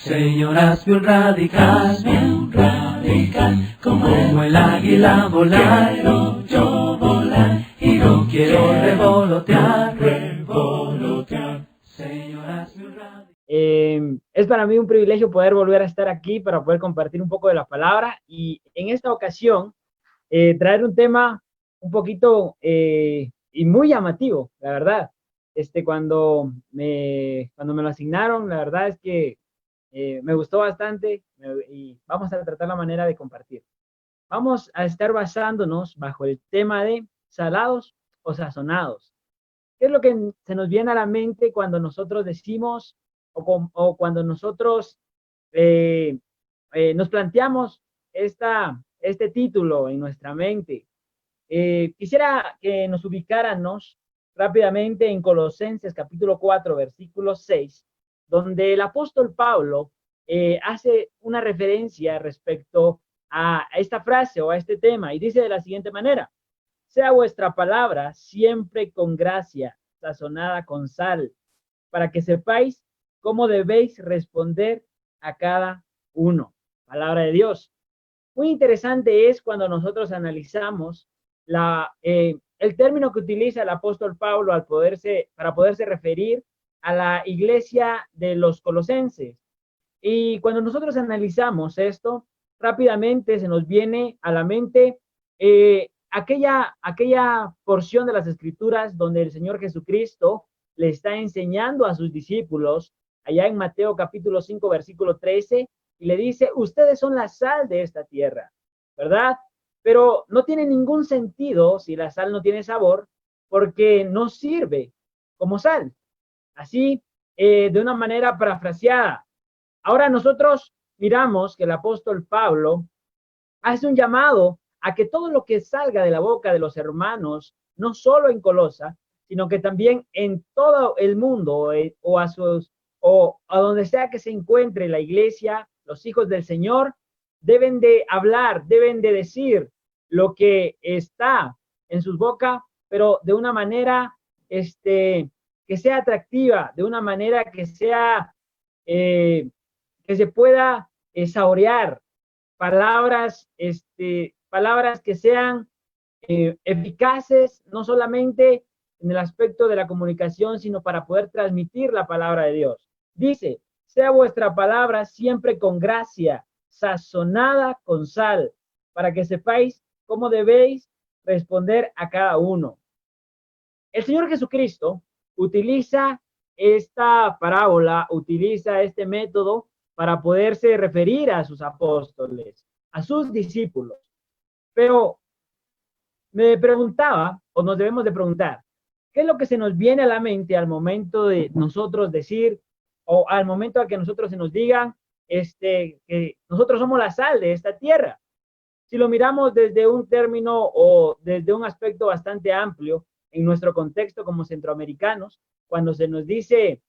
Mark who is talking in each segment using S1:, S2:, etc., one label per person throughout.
S1: Señor, hazme un radical, como el águila volar. Quiero yo volar y no quiero revolotear. Señor, hazme un radical.
S2: Es para mí un privilegio poder volver a estar aquí para poder compartir un poco de la palabra y en esta ocasión traer un tema un poquito y muy llamativo, la verdad. Cuando me lo asignaron, la verdad es que me gustó bastante y vamos a tratar la manera de compartir. Vamos a estar basándonos bajo el tema de salados o sazonados. ¿Qué es lo que se nos viene a la mente cuando nosotros decimos o cuando nosotros nos planteamos este título en nuestra mente? Quisiera que nos ubicáramos rápidamente en Colosenses capítulo 4, versículo 6, donde el apóstol Pablo hace una referencia respecto a esta frase o a este tema y dice de la siguiente manera: sea vuestra palabra siempre con gracia, sazonada con sal, para que sepáis cómo debéis responder a cada uno. Palabra de Dios. Muy interesante es cuando nosotros analizamos el término que utiliza el apóstol Pablo para poderse referir a la iglesia de los colosenses. Y cuando nosotros analizamos esto, rápidamente se nos viene a la mente aquella porción de las escrituras donde el Señor Jesucristo le está enseñando a sus discípulos, allá en Mateo capítulo 5, versículo 13, y le dice: ustedes son la sal de esta tierra, ¿verdad? Pero no tiene ningún sentido si la sal no tiene sabor, porque no sirve como sal. Así, de una manera parafraseada. Ahora nosotros miramos que el apóstol Pablo hace un llamado a que todo lo que salga de la boca de los hermanos, no solo en Colosa, sino que también en todo el mundo o a donde sea que se encuentre la iglesia, los hijos del Señor, deben de hablar, deben de decir lo que está en sus bocas, pero de una manera que sea atractiva, de una manera que sea que se pueda saborear, palabras que sean eficaces, no solamente en el aspecto de la comunicación, sino para poder transmitir la palabra de Dios. Dice: sea vuestra palabra siempre con gracia, sazonada con sal, para que sepáis cómo debéis responder a cada uno. El Señor Jesucristo utiliza esta parábola, utiliza este método para poderse referir a sus apóstoles, a sus discípulos. Pero me preguntaba, o nos debemos de preguntar, ¿qué es lo que se nos viene a la mente al momento de nosotros decir, o al momento a que nosotros se nos digan, que nosotros somos la sal de esta tierra? Si lo miramos desde un término o desde un aspecto bastante amplio, en nuestro contexto como centroamericanos, cuando se nos dice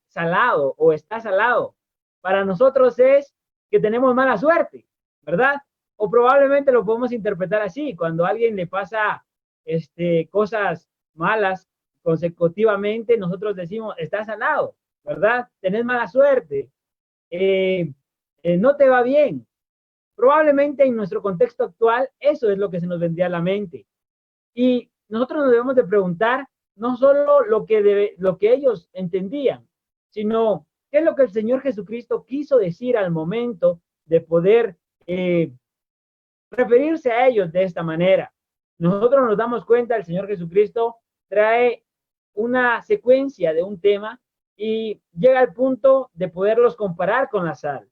S2: salado o está salado, para nosotros es que tenemos mala suerte, ¿verdad? O probablemente lo podemos interpretar así: cuando a alguien le pasa cosas malas consecutivamente, nosotros decimos: está salado, ¿verdad? Tenés mala suerte, no te va bien. Probablemente en nuestro contexto actual eso es lo que se nos vendría a la mente. Y nosotros nos debemos de preguntar no solo lo que ellos entendían, sino qué es lo que el Señor Jesucristo quiso decir al momento de poder referirse a ellos de esta manera. Nosotros nos damos cuenta, el Señor Jesucristo trae una secuencia de un tema y llega al punto de poderlos comparar con la sal.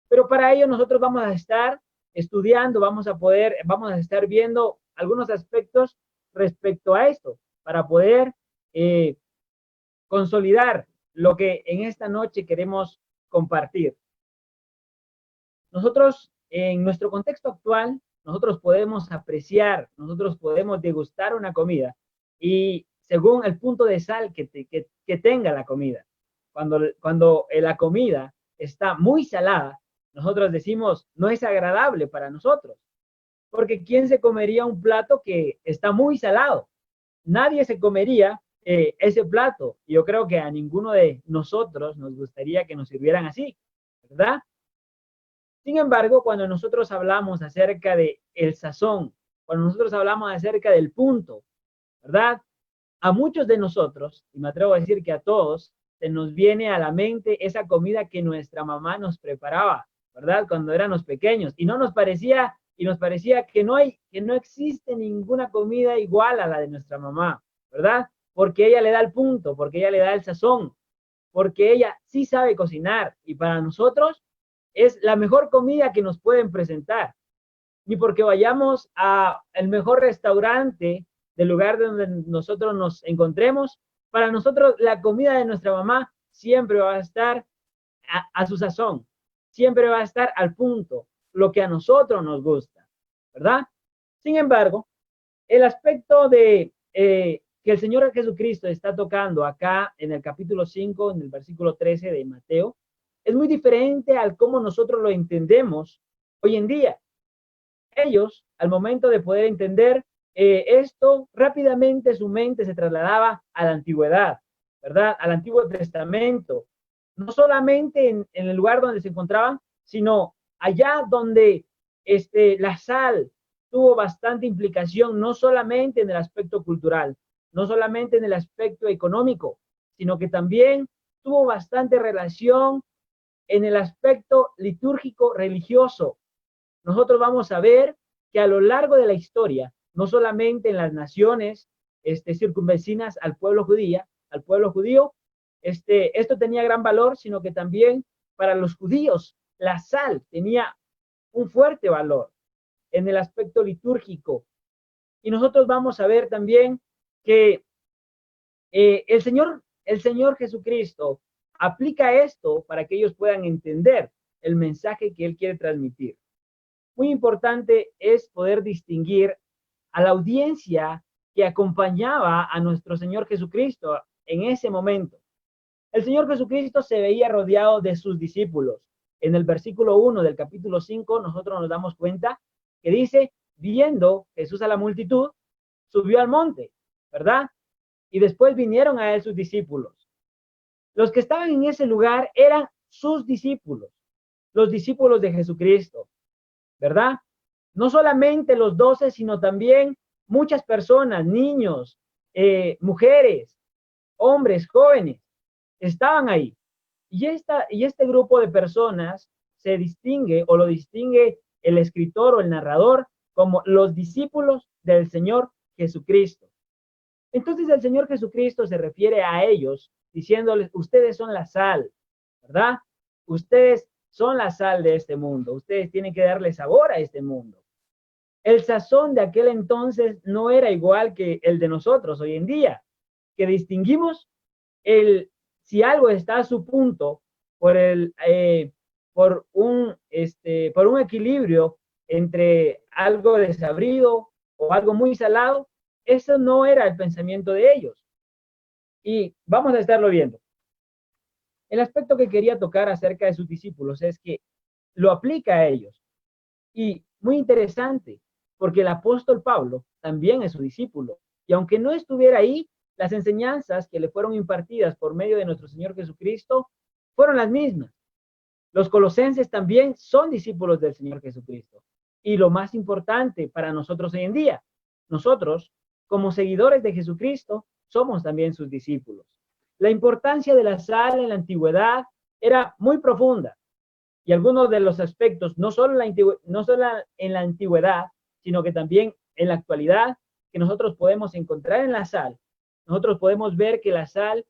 S2: Pero para ello nosotros vamos a estar estudiando, vamos a estar viendo algunos aspectos respecto a esto, para poder consolidar lo que en esta noche queremos compartir. Nosotros, en nuestro contexto actual, nosotros podemos apreciar, nosotros podemos degustar una comida y según el punto de sal que tenga la comida. Cuando la comida está muy salada, nosotros decimos: no es agradable para nosotros. Porque ¿quién se comería un plato que está muy salado? Nadie se comería ese plato. Yo creo que a ninguno de nosotros nos gustaría que nos sirvieran así, ¿verdad? Sin embargo, cuando nosotros hablamos acerca de el sazón, cuando nosotros hablamos acerca del punto, ¿verdad? A muchos de nosotros, y me atrevo a decir que a todos, se nos viene a la mente esa comida que nuestra mamá nos preparaba, ¿verdad? Cuando éramos pequeños, y nos parecía que no existe ninguna comida igual a la de nuestra mamá, ¿verdad? Porque ella le da el punto, porque ella le da el sazón, porque ella sí sabe cocinar, y para nosotros es la mejor comida que nos pueden presentar, ni porque vayamos al mejor restaurante del lugar donde nosotros nos encontremos. Para nosotros la comida de nuestra mamá siempre va a estar a su sazón, siempre va a estar al punto, lo que a nosotros nos gusta, ¿verdad? Sin embargo, el aspecto de que el Señor Jesucristo está tocando acá en el capítulo 5, en el versículo 13 de Mateo, es muy diferente al cómo nosotros lo entendemos hoy en día. Ellos, al momento de poder entender esto, rápidamente su mente se trasladaba a la antigüedad, ¿verdad? Al Antiguo Testamento. No solamente en el lugar donde se encontraban, sino allá donde la sal tuvo bastante implicación, no solamente en el aspecto cultural, no solamente en el aspecto económico, sino que también tuvo bastante relación en el aspecto litúrgico religioso. Nosotros vamos a ver que a lo largo de la historia, no solamente en las naciones circunvecinas al pueblo judío, esto tenía gran valor, sino que también para los judíos la sal tenía un fuerte valor en el aspecto litúrgico. Y nosotros vamos a ver también que el Señor Jesucristo aplica esto para que ellos puedan entender el mensaje que Él quiere transmitir. Muy importante es poder distinguir a la audiencia que acompañaba a nuestro Señor Jesucristo en ese momento. El Señor Jesucristo se veía rodeado de sus discípulos. En el versículo 1 del capítulo 5, nosotros nos damos cuenta que dice, viendo Jesús a la multitud, subió al monte, ¿verdad? Y después vinieron a él sus discípulos. Los que estaban en ese lugar eran sus discípulos, los discípulos de Jesucristo, ¿verdad? No solamente los 12, sino también muchas personas, niños, mujeres, hombres, jóvenes, estaban ahí. Y este grupo de personas se distingue o lo distingue el escritor o el narrador como los discípulos del Señor Jesucristo. Entonces el Señor Jesucristo se refiere a ellos diciéndoles, ustedes son la sal, ¿verdad? Ustedes son la sal de este mundo. Ustedes tienen que darle sabor a este mundo. El sazón de aquel entonces no era igual que el de nosotros hoy en día, que distinguimos si algo está a su punto por un equilibrio entre algo desabrido o algo muy salado. Eso no era el pensamiento de ellos. Y vamos a estarlo viendo. El aspecto que quería tocar acerca de sus discípulos es que lo aplica a ellos. Y muy interesante, porque el apóstol Pablo también es su discípulo. Y aunque no estuviera ahí, las enseñanzas que le fueron impartidas por medio de nuestro Señor Jesucristo fueron las mismas. Los colosenses también son discípulos del Señor Jesucristo. Y lo más importante para nosotros hoy en día, nosotros, como seguidores de Jesucristo, somos también sus discípulos. La importancia de la sal en la antigüedad era muy profunda. Y algunos de los aspectos, no solo en la antigüedad, sino que también en la actualidad, que nosotros podemos encontrar en la sal. Nosotros podemos ver que la sal,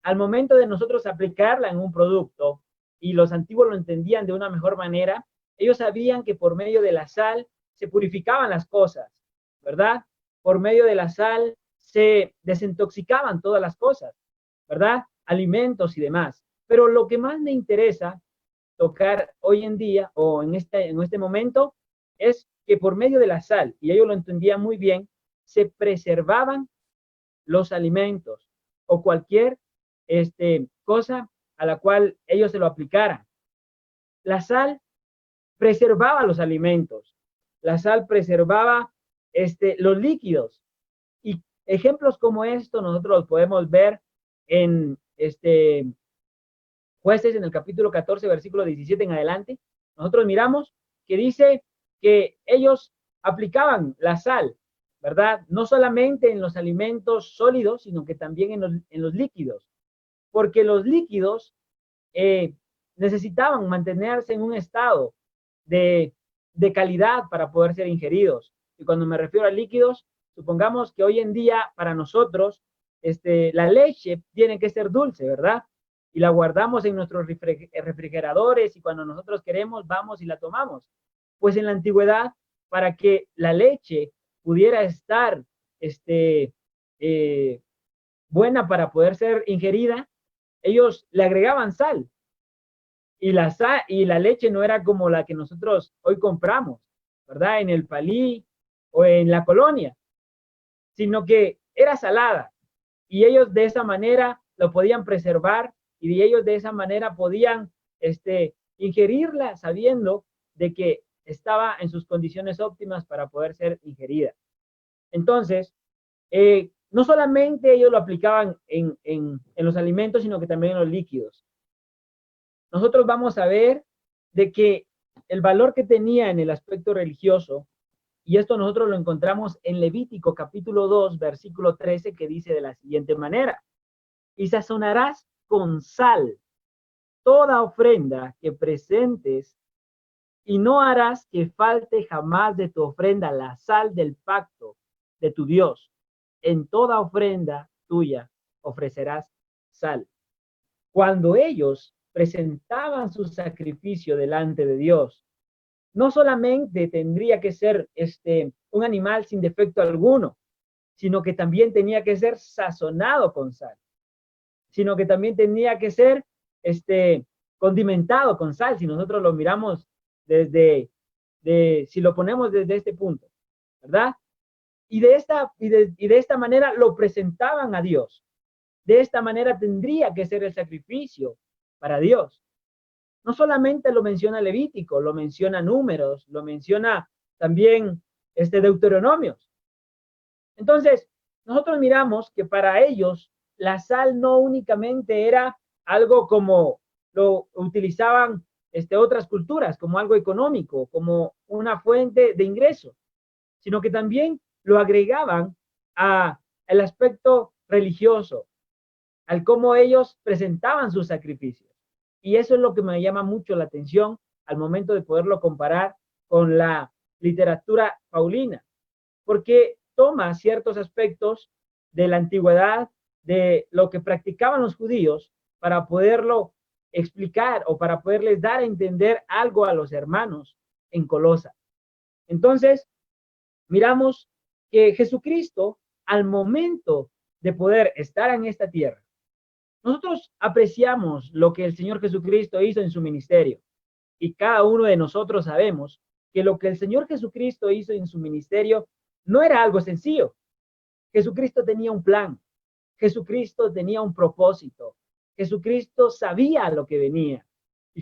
S2: al momento de nosotros aplicarla en un producto, y los antiguos lo entendían de una mejor manera, ellos sabían que por medio de la sal se purificaban las cosas, ¿verdad? Por medio de la sal se desintoxicaban todas las cosas, ¿verdad? Alimentos y demás. Pero lo que más me interesa tocar hoy en día o en este momento es que por medio de la sal, y ellos lo entendían muy bien, se preservaban los alimentos o cualquier cosa a la cual ellos se lo aplicaran. La sal preservaba los alimentos, la sal preservaba los líquidos. ¿Y Ejemplos como esto nosotros los podemos ver en Jueces, en el capítulo 14, versículo 17 en adelante. Nosotros miramos que dice que ellos aplicaban la sal, ¿verdad? No solamente en los alimentos sólidos, sino que también en los líquidos, porque los líquidos necesitaban mantenerse en un estado de, de calidad para poder ser ingeridos. Y cuando me refiero a líquidos, supongamos que hoy en día para nosotros la leche tiene que ser dulce, ¿verdad? Y la guardamos en nuestros refrigeradores y cuando nosotros queremos vamos y la tomamos. Pues en la antigüedad, para que la leche pudiera estar eh, buena para poder ser ingerida, ellos le agregaban sal y la leche no era como la que nosotros hoy compramos, ¿verdad? En el Palí o en la colonia, sino que era salada y ellos de esa manera lo podían preservar y ellos de esa manera podían ingerirla sabiendo de que estaba en sus condiciones óptimas para poder ser ingerida. Entonces, no solamente ellos lo aplicaban en los alimentos, sino que también en los líquidos. Nosotros vamos a ver de que el valor que tenía en el aspecto religioso, y esto nosotros lo encontramos en Levítico capítulo 2, versículo 13, que dice de la siguiente manera: y sazonarás con sal toda ofrenda que presentes, y no harás que falte jamás de tu ofrenda la sal del pacto de tu Dios. En toda ofrenda tuya ofrecerás sal. Cuando ellos presentaban su sacrificio delante de Dios, no solamente tendría que ser un animal sin defecto alguno, sino que también tenía que ser sazonado con sal, sino que también tenía que ser condimentado con sal, si nosotros lo miramos si lo ponemos desde este punto, ¿verdad? Y de esta manera lo presentaban a Dios. De esta manera tendría que ser el sacrificio para Dios. No solamente lo menciona Levítico, lo menciona Números, lo menciona también Deuteronomios. Entonces, nosotros miramos que para ellos la sal no únicamente era algo como lo utilizaban otras culturas, como algo económico, como una fuente de ingreso, sino que también lo agregaban al aspecto religioso, al cómo ellos presentaban sus sacrificios. Y eso es lo que me llama mucho la atención al momento de poderlo comparar con la literatura paulina, porque toma ciertos aspectos de la antigüedad, de lo que practicaban los judíos, para poderlo explicar o para poderles dar a entender algo a los hermanos en Colosa. Entonces, miramos que Jesucristo, al momento de poder estar en esta tierra, nosotros apreciamos lo que el Señor Jesucristo hizo en su ministerio y cada uno de nosotros sabemos que lo que el Señor Jesucristo hizo en su ministerio no era algo sencillo. Jesucristo tenía un plan, Jesucristo tenía un propósito, Jesucristo sabía lo que venía y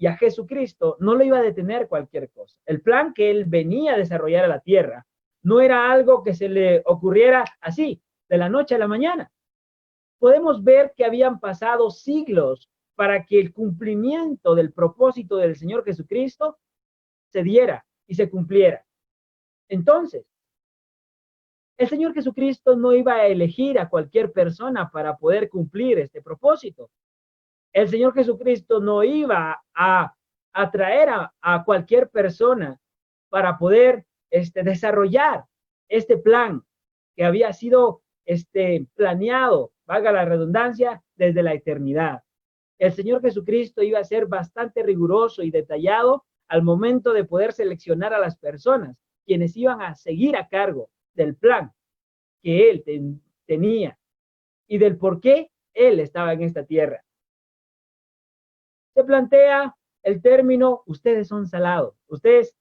S2: a Jesucristo no lo iba a detener cualquier cosa. El plan que él venía a desarrollar a la tierra no era algo que se le ocurriera así, de la noche a la mañana. Podemos ver que habían pasado siglos para que el cumplimiento del propósito del Señor Jesucristo se diera y se cumpliera. Entonces, el Señor Jesucristo no iba a elegir a cualquier persona para poder cumplir este propósito. El Señor Jesucristo no iba a atraer a cualquier persona para poder desarrollar este plan que había sido planeado, valga la redundancia, desde la eternidad. El Señor Jesucristo iba a ser bastante riguroso y detallado al momento de poder seleccionar a las personas quienes iban a seguir a cargo del plan que él tenía y del por qué él estaba en esta tierra. Se plantea el término: ustedes son salados, ustedes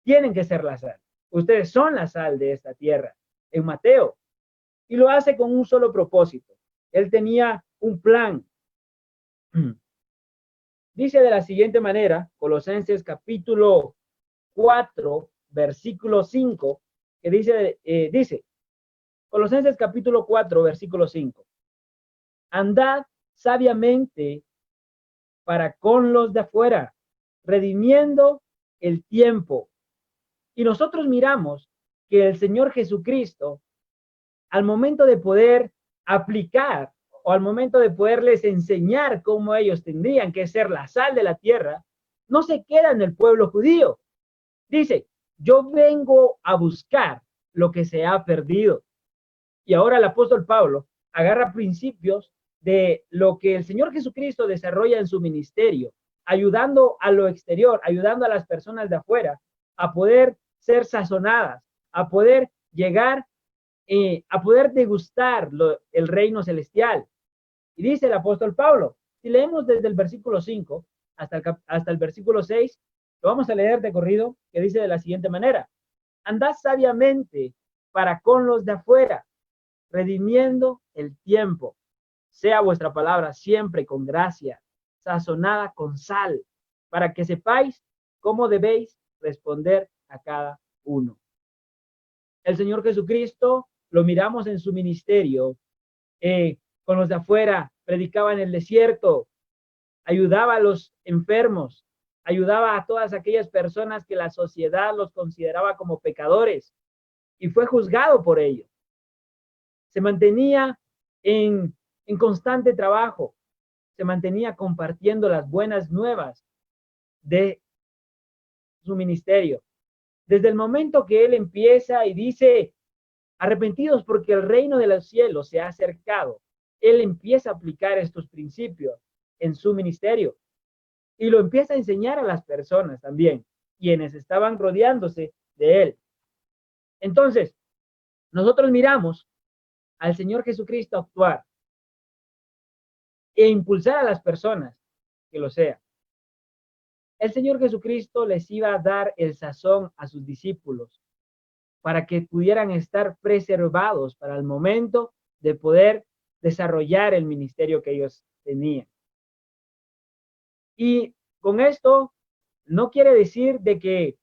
S2: tienen que ser la sal, ustedes son la sal de esta tierra, en Mateo, y lo hace con un solo propósito. Él tenía un plan. Dice de la siguiente manera, Colosenses capítulo 4, versículo 5, que dice, Colosenses capítulo 4, versículo 5. Andad sabiamente para con los de afuera, redimiendo el tiempo. Y nosotros miramos que el Señor Jesucristo, al momento de poder aplicar o al momento de poderles enseñar cómo ellos tendrían que ser la sal de la tierra, no se queda en el pueblo judío. Dice, yo vengo a buscar lo que se ha perdido. Y ahora el apóstol Pablo agarra principios de lo que el Señor Jesucristo desarrolla en su ministerio, ayudando a lo exterior, ayudando a las personas de afuera a poder ser sazonadas, a poder llegar, a poder degustar el reino celestial. Y dice el apóstol Pablo, si leemos desde el versículo 5 hasta el versículo 6, lo vamos a leer de corrido, que dice de la siguiente manera: andad sabiamente para con los de afuera, redimiendo el tiempo. Sea vuestra palabra siempre con gracia, sazonada con sal, para que sepáis cómo debéis responder a cada uno. El Señor Jesucristo lo miramos en su ministerio, con los de afuera, predicaba en el desierto, ayudaba a los enfermos, ayudaba a todas aquellas personas que la sociedad los consideraba como pecadores y fue juzgado por ello. Se mantenía en constante trabajo, se mantenía compartiendo las buenas nuevas de su ministerio. Desde el momento que él empieza y dice, arrepentidos porque el reino de los cielos se ha acercado, él empieza a aplicar estos principios en su ministerio y lo empieza a enseñar a las personas también, quienes estaban rodeándose de él. Entonces, nosotros miramos al Señor Jesucristo actuar e impulsar a las personas que lo sean. El Señor Jesucristo les iba a dar el sazón a sus discípulos para que pudieran estar preservados para el momento de poder desarrollar el ministerio que ellos tenían. Y con esto no quiere decir de que,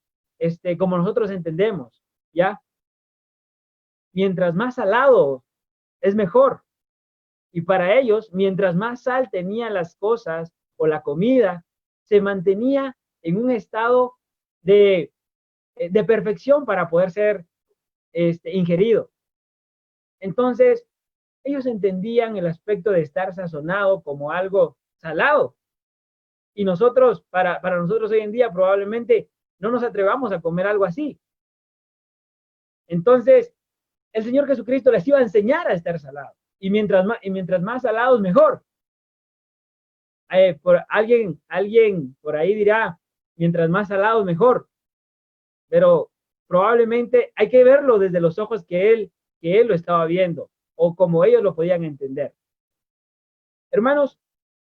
S2: como nosotros entendemos, ¿ya? Mientras más salado es mejor. Y para ellos, mientras más sal tenían las cosas o la comida, se mantenía en un estado de perfección para poder ser ingerido. Entonces, ellos entendían el aspecto de estar sazonado como algo salado. Y nosotros, para nosotros hoy en día, probablemente no nos atrevamos a comer algo así. Entonces, el Señor Jesucristo les iba a enseñar a estar salado. Y mientras más salados, mejor. Alguien por ahí dirá, mientras más salados, mejor. Pero probablemente hay que verlo desde los ojos que él lo estaba viendo, o como ellos lo podían entender. Hermanos,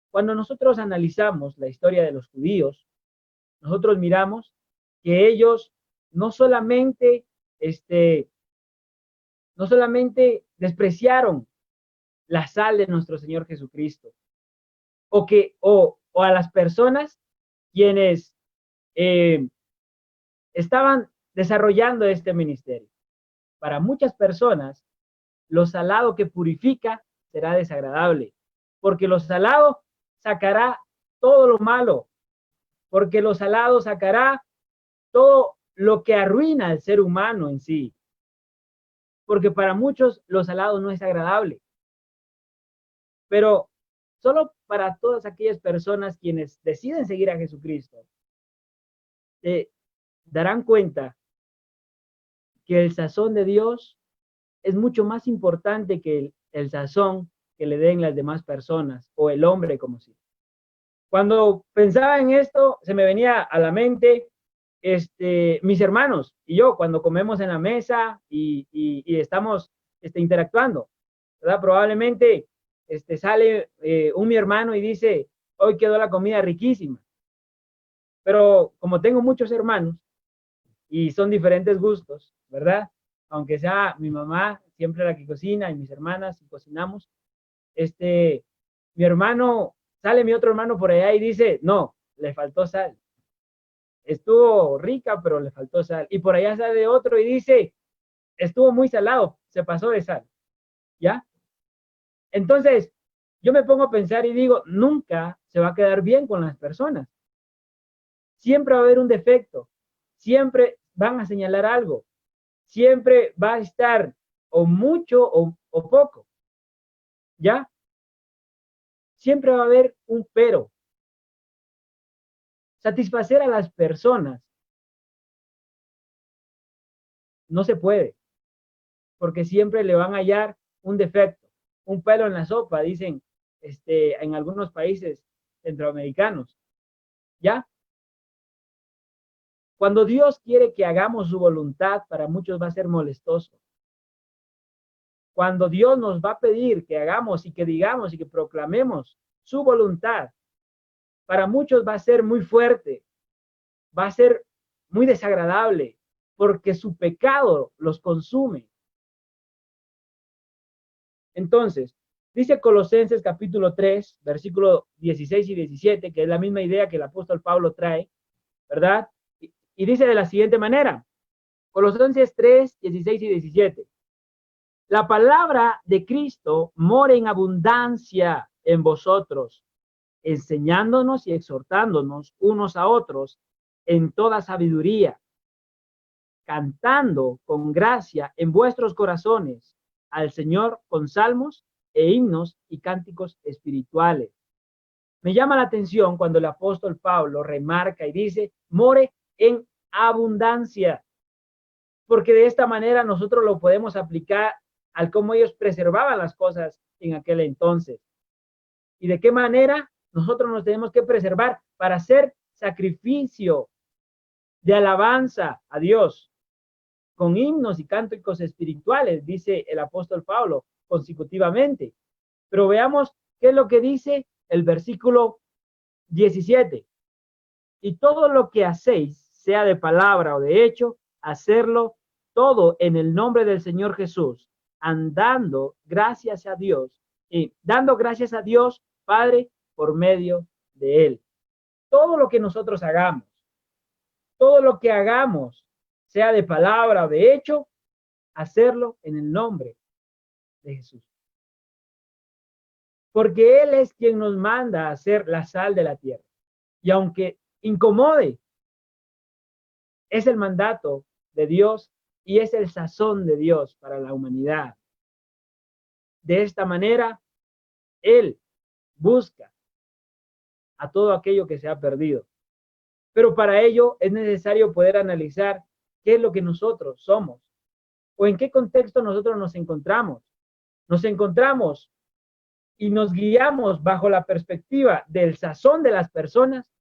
S2: cuando nosotros analizamos la historia de los judíos, nosotros miramos que ellos no solamente despreciaron la sal de nuestro Señor Jesucristo, o a las personas quienes estaban desarrollando este ministerio. Para muchas personas, lo salado que purifica será desagradable, porque lo salado sacará todo lo malo, porque lo salado sacará todo lo que arruina al ser humano en sí, porque para muchos lo salado no es agradable. Pero solo para todas aquellas personas quienes deciden seguir a Jesucristo, se darán cuenta que el sazón de Dios es mucho más importante que el sazón que le den las demás personas o el hombre como si. Cuando pensaba en esto, se me venía a la mente mis hermanos y yo cuando comemos en la mesa y estamos interactuando, ¿verdad? Probablemente sale mi hermano y dice, hoy quedó la comida riquísima. Pero como tengo muchos hermanos y son diferentes gustos, ¿verdad? Aunque sea mi mamá siempre la que cocina y mis hermanas y cocinamos, sale mi otro hermano por allá y dice, no, le faltó sal. Estuvo rica, pero le faltó sal. Y por allá sale otro y dice, estuvo muy salado, se pasó de sal. ¿Ya? Entonces, yo me pongo a pensar y digo, nunca se va a quedar bien con las personas. Siempre va a haber un defecto. Siempre van a señalar algo. Siempre va a estar o mucho o poco. ¿Ya? Siempre va a haber un pero. Satisfacer a las personas no se puede, porque siempre le van a hallar un defecto, un pelo en la sopa, dicen en algunos países centroamericanos. ¿Ya? Cuando Dios quiere que hagamos su voluntad, para muchos va a ser molestoso. Cuando Dios nos va a pedir que hagamos y que digamos y que proclamemos su voluntad, para muchos va a ser muy fuerte, va a ser muy desagradable, porque su pecado los consume. Entonces, dice Colosenses capítulo 3, versículo 16 y 17, que es la misma idea que el apóstol Pablo trae, ¿verdad? Y dice de la siguiente manera, Colosenses 3, 16 y 17. La palabra de Cristo mora en abundancia en vosotros, enseñándonos y exhortándonos unos a otros en toda sabiduría, cantando con gracia en vuestros corazones al Señor con salmos e himnos y cánticos espirituales. Me llama la atención cuando el apóstol Pablo remarca y dice, more en abundancia, porque de esta manera nosotros lo podemos aplicar al cómo ellos preservaban las cosas en aquel entonces. ¿Y de qué manera nosotros nos tenemos que preservar? Para hacer sacrificio de alabanza a Dios, con himnos y cánticos espirituales, dice el apóstol Pablo consecutivamente. Pero veamos qué es lo que dice el versículo 17. Y todo lo que hacéis, sea de palabra o de hecho, hacerlo todo en el nombre del Señor Jesús, andando gracias a Dios y dando gracias a Dios Padre por medio de él. Todo lo que nosotros hagamos, todo lo que hagamos, sea de palabra o de hecho, hacerlo en el nombre de Jesús. Porque Él es quien nos manda a ser la sal de la tierra. Y aunque incomode, es el mandato de Dios y es el sazón de Dios para la humanidad. De esta manera, Él busca a todo aquello que se ha perdido. Pero para ello es necesario poder analizar qué es lo que nosotros somos o en qué contexto nosotros nos encontramos. Nos encontramos y nos guiamos bajo la perspectiva del sazón de las personas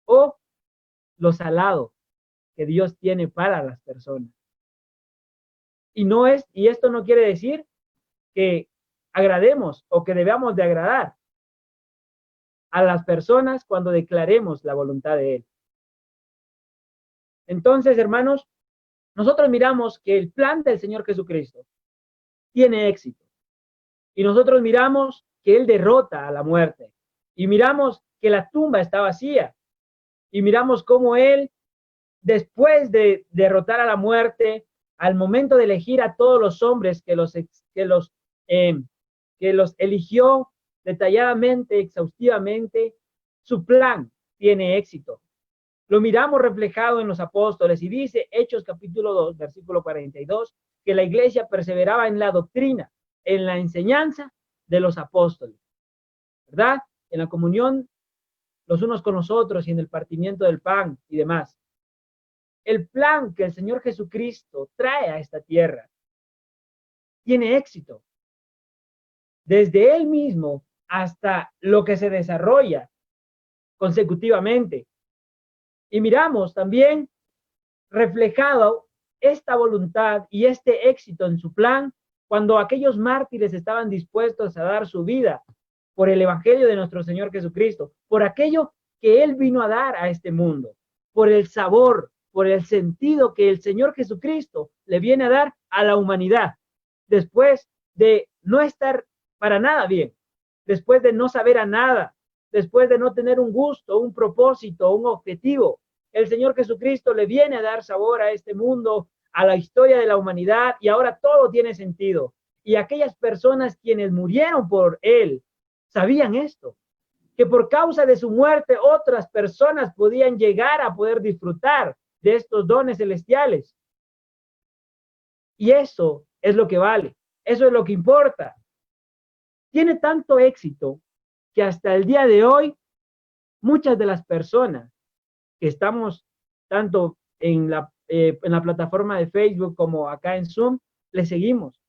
S2: o lo salado que Dios tiene para las personas. Y esto no quiere decir que agrademos o que debamos de agradar a las personas cuando declaremos la voluntad de Él. Entonces, hermanos, nosotros miramos que el plan del Señor Jesucristo tiene éxito. Y nosotros miramos que Él derrota a la muerte. Y miramos que la tumba está vacía. Y miramos cómo Él, después de derrotar a la muerte, al momento de elegir a todos los hombres que los eligió detalladamente, exhaustivamente, su plan tiene éxito. Lo miramos reflejado en los apóstoles y dice Hechos capítulo 2, versículo 42, que la iglesia perseveraba en la doctrina, en la enseñanza de los apóstoles, ¿verdad? En la comunión los unos con los otros y en el partimiento del pan y demás. El plan que el Señor Jesucristo trae a esta tierra tiene éxito. Desde Él mismo hasta lo que se desarrolla consecutivamente. Y miramos también reflejado esta voluntad y este éxito en su plan cuando aquellos mártires estaban dispuestos a dar su vida por el evangelio de nuestro Señor Jesucristo, por aquello que Él vino a dar a este mundo, por el sabor, por el sentido que el Señor Jesucristo le viene a dar a la humanidad, después de no estar para nada bien, después de no saber a nada, después de no tener un gusto, un propósito, un objetivo. El Señor Jesucristo le viene a dar sabor a este mundo, a la historia de la humanidad, y ahora todo tiene sentido. Y aquellas personas quienes murieron por él sabían esto, que por causa de su muerte otras personas podían llegar a poder disfrutar de estos dones celestiales. Y eso es lo que vale, eso es lo que importa. Tiene tanto éxito que hasta el día de hoy muchas de las personas que estamos tanto en la plataforma de Facebook como acá en Zoom, le seguimos.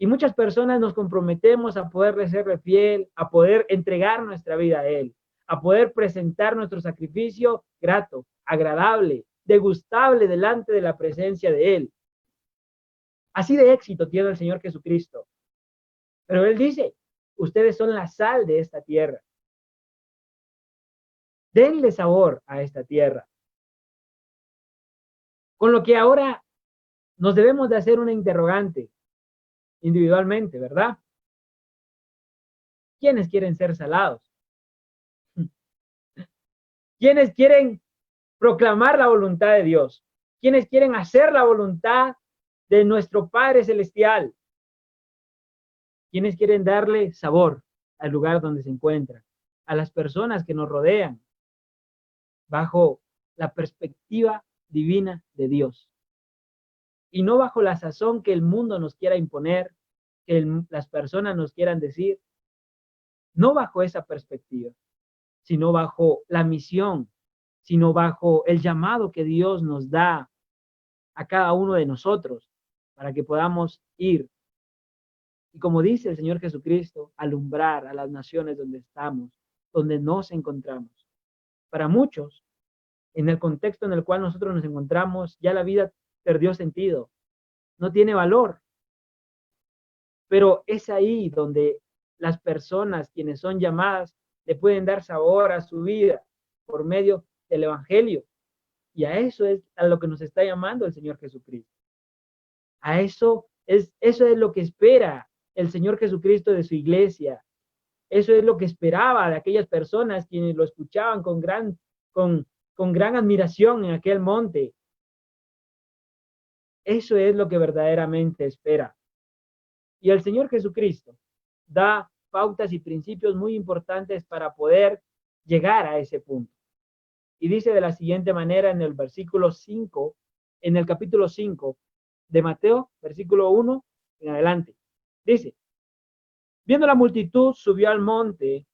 S2: Y muchas personas nos comprometemos a poderle serle fiel, a poder entregar nuestra vida a Él, a poder presentar nuestro sacrificio grato, agradable, degustable delante de la presencia de Él. Así de éxito tiene el Señor Jesucristo. Pero Él dice, ustedes son la sal de esta tierra. Denle sabor a esta tierra. Con lo que ahora nos debemos de hacer una interrogante individualmente, ¿verdad? ¿Quiénes quieren ser salados? ¿Quiénes quieren proclamar la voluntad de Dios? ¿Quiénes quieren hacer la voluntad de nuestro Padre Celestial? ¿Quiénes quieren darle sabor al lugar donde se encuentran? A las personas que nos rodean, bajo la perspectiva divina de Dios. Y no bajo la sazón que el mundo nos quiera imponer, que las personas nos quieran decir. No bajo esa perspectiva, sino bajo la misión, sino bajo el llamado que Dios nos da a cada uno de nosotros para que podamos ir. Y como dice el Señor Jesucristo, alumbrar a las naciones donde estamos, donde nos encontramos. Para muchos, en el contexto en el cual nosotros nos encontramos, ya la vida perdió sentido, no tiene valor. Pero es ahí donde las personas quienes son llamadas le pueden dar sabor a su vida por medio del Evangelio. Y a eso es a lo que nos está llamando el Señor Jesucristo. Eso es lo que espera el Señor Jesucristo de su iglesia. Eso es lo que esperaba de aquellas personas quienes lo escuchaban con gran admiración en aquel monte. Eso es lo que verdaderamente espera. Y el Señor Jesucristo da pautas y principios muy importantes para poder llegar a ese punto. Y dice de la siguiente manera en el versículo 5, en el capítulo 5 de Mateo, versículo 1 en adelante. Dice, viendo la multitud, subió al monte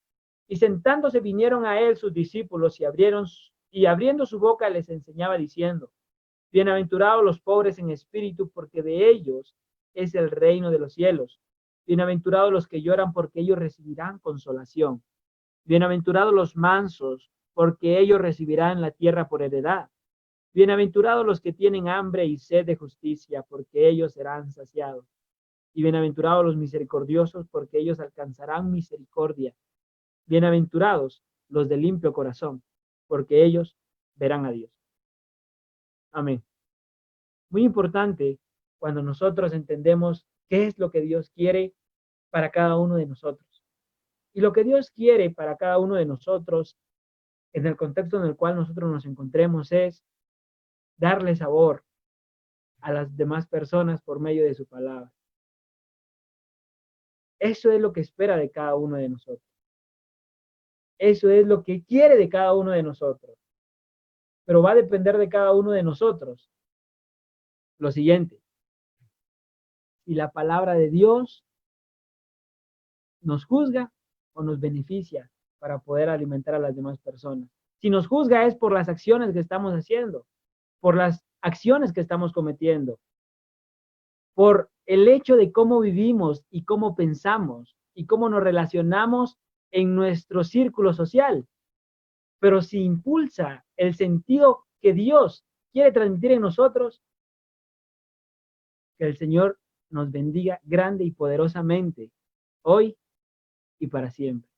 S2: y sentándose vinieron a él sus discípulos y abriendo su boca les enseñaba diciendo, bienaventurados los pobres en espíritu, porque de ellos es el reino de los cielos. Bienaventurados los que lloran, porque ellos recibirán consolación. Bienaventurados los mansos, porque ellos recibirán la tierra por heredad. Bienaventurados los que tienen hambre y sed de justicia, porque ellos serán saciados. Y bienaventurados los misericordiosos, porque ellos alcanzarán misericordia. Bienaventurados los de limpio corazón, porque ellos verán a Dios. Amén. Muy importante cuando nosotros entendemos qué es lo que Dios quiere para cada uno de nosotros. Y lo que Dios quiere para cada uno de nosotros, en el contexto en el cual nosotros nos encontremos, es darle sabor a las demás personas por medio de su palabra. Eso es lo que espera de cada uno de nosotros. Eso es lo que quiere de cada uno de nosotros. Pero va a depender de cada uno de nosotros lo siguiente. Si la palabra de Dios nos juzga o nos beneficia para poder alimentar a las demás personas. Si nos juzga es por las acciones que estamos haciendo, por las acciones que estamos cometiendo, por el hecho de cómo vivimos y cómo pensamos y cómo nos relacionamos en nuestro círculo social. Pero si impulsa el sentido que Dios quiere transmitir en nosotros, que el Señor nos bendiga grande y poderosamente, hoy y para siempre.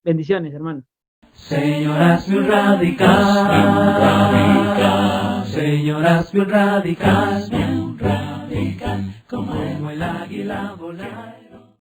S2: Bendiciones, hermanos.
S1: Señor, hazme un radical. Señor, hazme un radical. Como el águila volar.